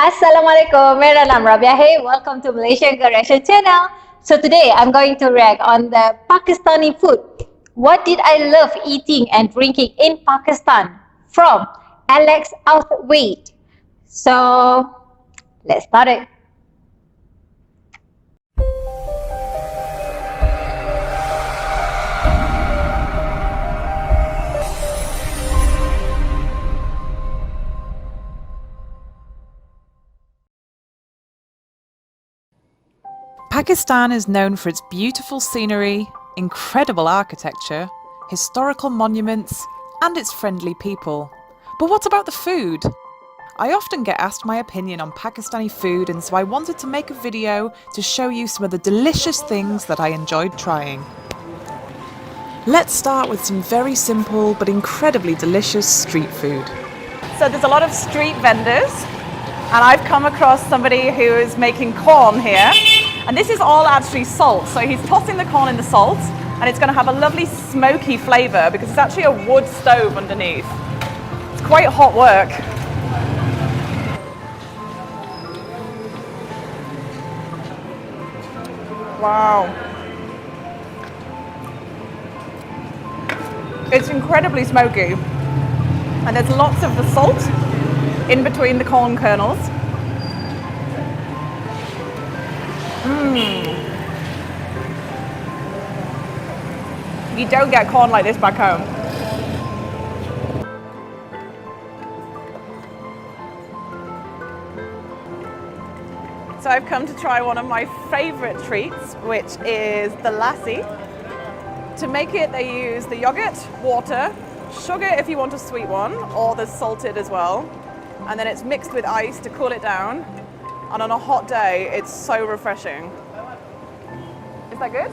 Assalamualaikum, मेरा नाम Rabia है. Welcome to Malaysian Reaction Channel. So today I'm going to react on the Pakistani food. What did I love eating and drinking in Pakistan? From Alex Outhwaite. So let's start it. Pakistan is known for its beautiful scenery, incredible architecture, historical monuments, and its friendly people. But what about the food? I often get asked my opinion on Pakistani food, and so I wanted to make a video to show you some of the delicious things that I enjoyed trying. Let's start with some very simple but incredibly delicious street food. So there's a lot of street vendors, and I've come across somebody who is making corn here. And this is all actually salt. So he's tossing the corn in the salt, and it's going to have a lovely smoky flavour because it's actually a wood stove underneath. It's quite hot work. Wow. It's incredibly smoky. And there's lots of the salt in between the corn kernels. You don't get corn like this back home. So I've come to try one of my favourite treats, which is the lassi. To make it, they use the yogurt, water, sugar if you want a sweet one, or there's salted as well. And then it's mixed with ice to cool it down. And on a hot day, it's so refreshing. Is that good?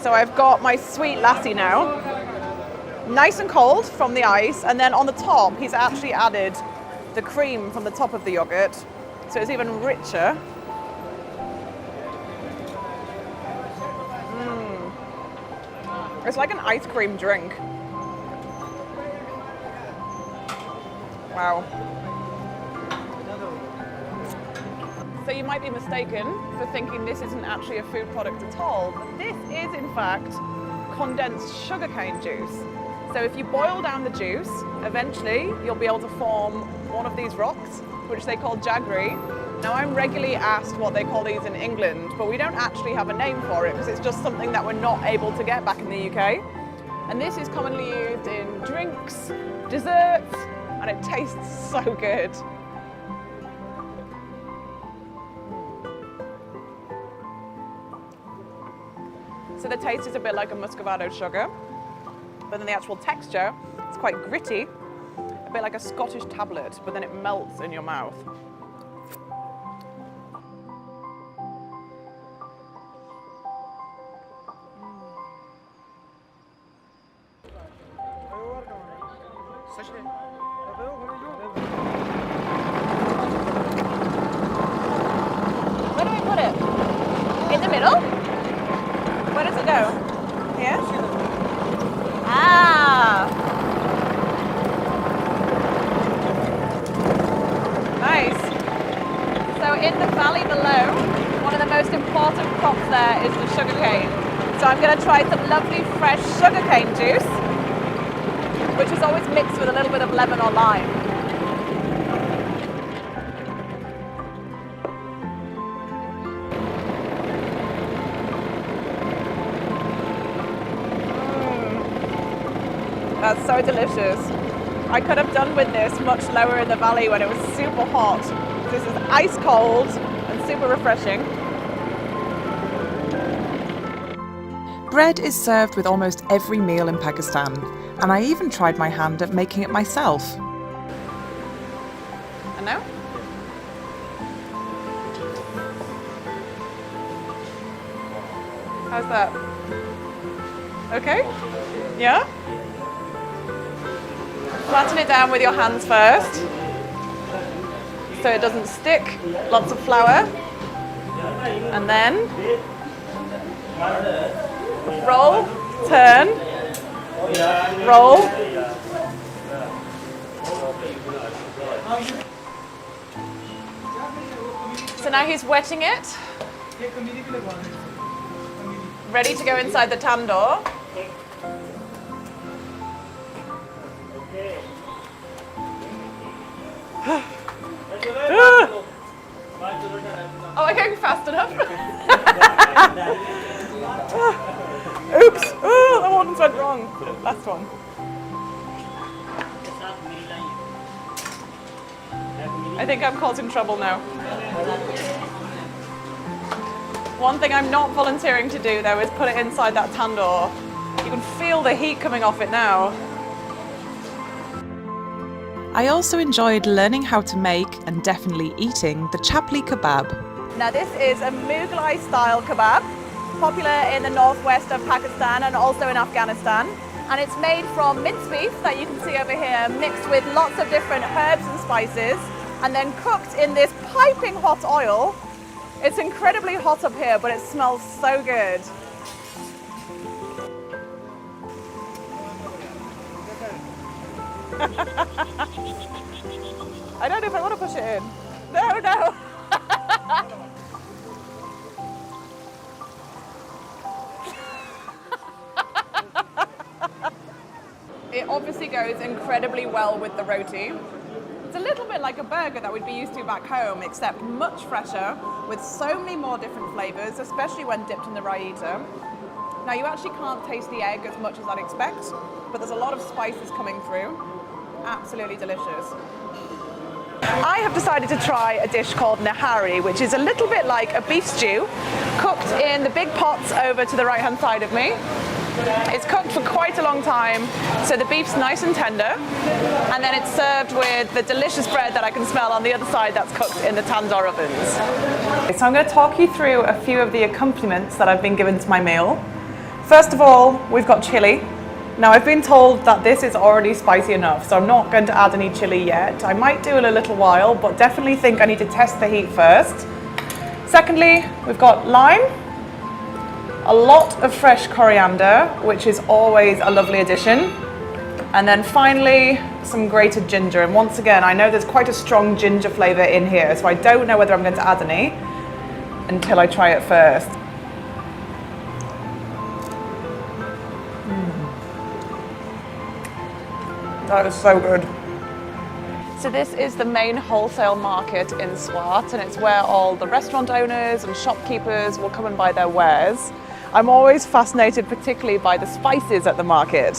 So I've got my sweet lassi now, nice and cold from the ice, and then on the top he's actually added the cream from the top of the yogurt, so it's even richer. It's like an ice cream drink. Wow. So you might be mistaken for thinking this isn't actually a food product at all, but this is in fact condensed sugarcane juice. So if you boil down the juice, eventually you'll be able to form one of these rocks, which they call jaggery. Now I'm regularly asked what they call these in England, but we don't actually have a name for it because it's just something that we're not able to get back in the UK. And this is commonly used in drinks, desserts, and it tastes so good. So the taste is a bit like a muscovado sugar, but then the actual texture is quite gritty, a bit like a Scottish tablet, but then it melts in your mouth. Where do we put it? In the middle? Where does it go? Here? Ah! Nice. So in the valley below, one of the most important crops there is the sugarcane. So I'm going to try some lovely fresh sugarcane juice, which is always mixed with a little bit of lemon or lime. That's so delicious. I could have done with this much lower in the valley when it was super hot. This is ice cold and super refreshing. Bread is served with almost every meal in Pakistan, and I even tried my hand at making it myself. And now? How's that? Okay? Yeah? Flatten it down with your hands first, so it doesn't stick. Lots of flour. And then Roll, turn, roll. So now he's wetting it. Ready to go inside the tandoor. Oh, I'm going fast enough. Oops! Oh, that one went wrong. Last one. I think I'm causing trouble now. One thing I'm not volunteering to do though is put it inside that tandoor. You can feel the heat coming off it now. I also enjoyed learning how to make and definitely eating the chapli kebab. Now this is a Mughlai style kebab, popular in the northwest of Pakistan and also in Afghanistan. And it's made from minced beef that you can see over here, mixed with lots of different herbs and spices, and then cooked in this piping hot oil. It's incredibly hot up here, but it smells so good. I don't know if I want to push it in. No, no. It obviously goes incredibly well with the roti. It's a little bit like a burger that we'd be used to back home, except much fresher, with so many more different flavours, especially when dipped in the raita. Now you actually can't taste the egg as much as I'd expect, but there's a lot of spices coming through. Absolutely delicious. I have decided to try a dish called nahari, which is a little bit like a beef stew, cooked in the big pots over to the right-hand side of me. It's cooked for quite a long time, so the beef's nice and tender, and then it's served with the delicious bread that I can smell on the other side that's cooked in the tandoor ovens. So I'm going to talk you through a few of the accompaniments that I've been given to my meal. First of all, we've got chili. Now I've been told that this is already spicy enough, so I'm not going to add any chili yet. I might do in a little while, but definitely think I need to test the heat first. Secondly, we've got lime, a lot of fresh coriander, which is always a lovely addition. And then finally, some grated ginger. And once again, I know there's quite a strong ginger flavour in here, so I don't know whether I'm going to add any until I try it first. That is so good. So this is the main wholesale market in Swat, and it's where all the restaurant owners and shopkeepers will come and buy their wares. I'm always fascinated particularly by the spices at the market.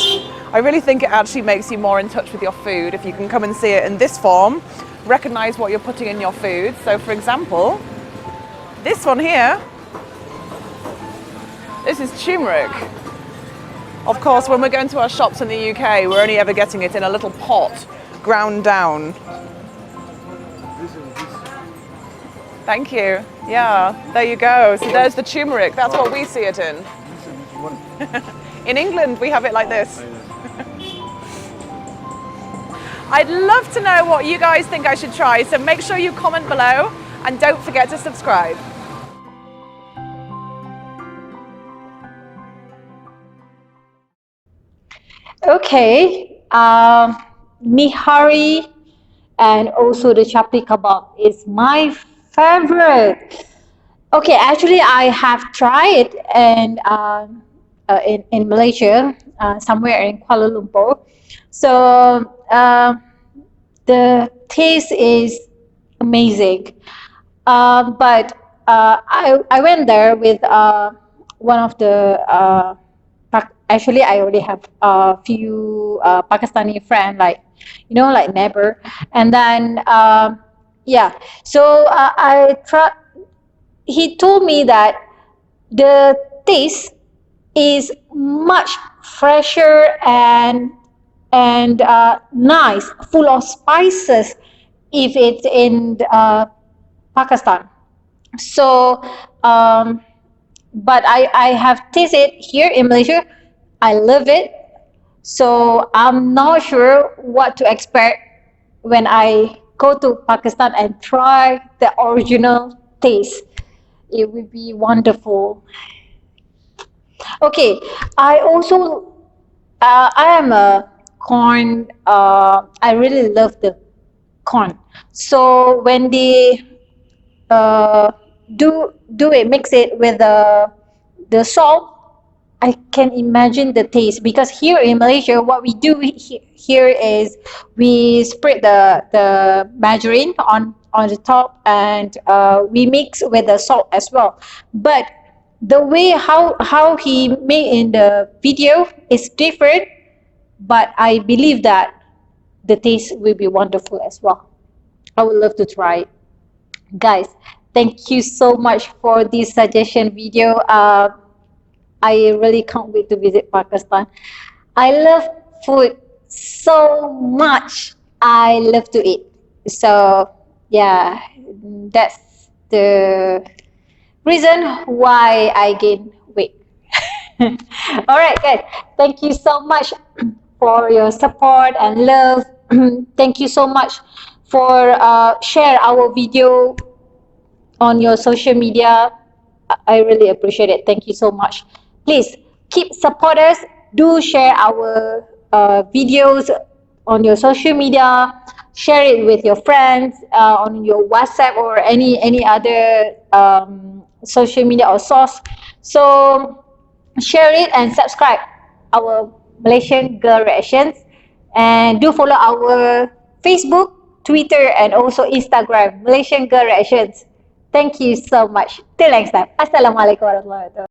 I really think it actually makes you more in touch with your food if you can come and see it in this form, recognise what you're putting in your food. So for example, this one here, this is turmeric. Of course, when we're going to our shops in the UK, we're only ever getting it in a little pot, ground down. Thank you. Yeah, there you go. So there's the turmeric. That's what we see it in. In England, we have it like this. I'd love to know what you guys think I should try, so make sure you comment below and don't forget to subscribe. Okay, nihari and also the chapli kebab is my favorite. Okay, actually I have tried in Malaysia, somewhere in Kuala Lumpur. So the taste is amazing. But I went there with one of the actually I already have a few Pakistani friend, like like neighbor, and then yeah. So he told me that the taste is much fresher and nice, full of spices if it's in Pakistan. So but I have tasted here in Malaysia. I love it. So I'm not sure what to expect when I go to Pakistan and try the original taste. It would be wonderful. Okay, I also I am a corn. I really love the corn. So when they uh, do it, mix it with the salt, I can imagine the taste, because here in Malaysia, what we do here is we spread the margarine on the top, and we mix with the salt as well. But the way how he made in the video is different, but I believe that the taste will be wonderful as well. I would love to try it. Guys, thank you so much for this suggestion video. I really can't wait to visit Pakistan. I love food so much. I love to eat. So yeah, that's the reason why I gain weight. All right, guys. Thank you so much for your support and love. Thank you so much for share our video on your social media. I really appreciate it. Thank you so much. Please keep support us. Do share our videos on your social media. Share it with your friends on your WhatsApp or any other social media or source. So share it and subscribe our Malaysian Girl Reactions, and do follow our Facebook, Twitter, and also Instagram, Malaysian Girl Reactions. Thank you so much. Till next time. Assalamualaikum warahmatullahi wabarakatuh.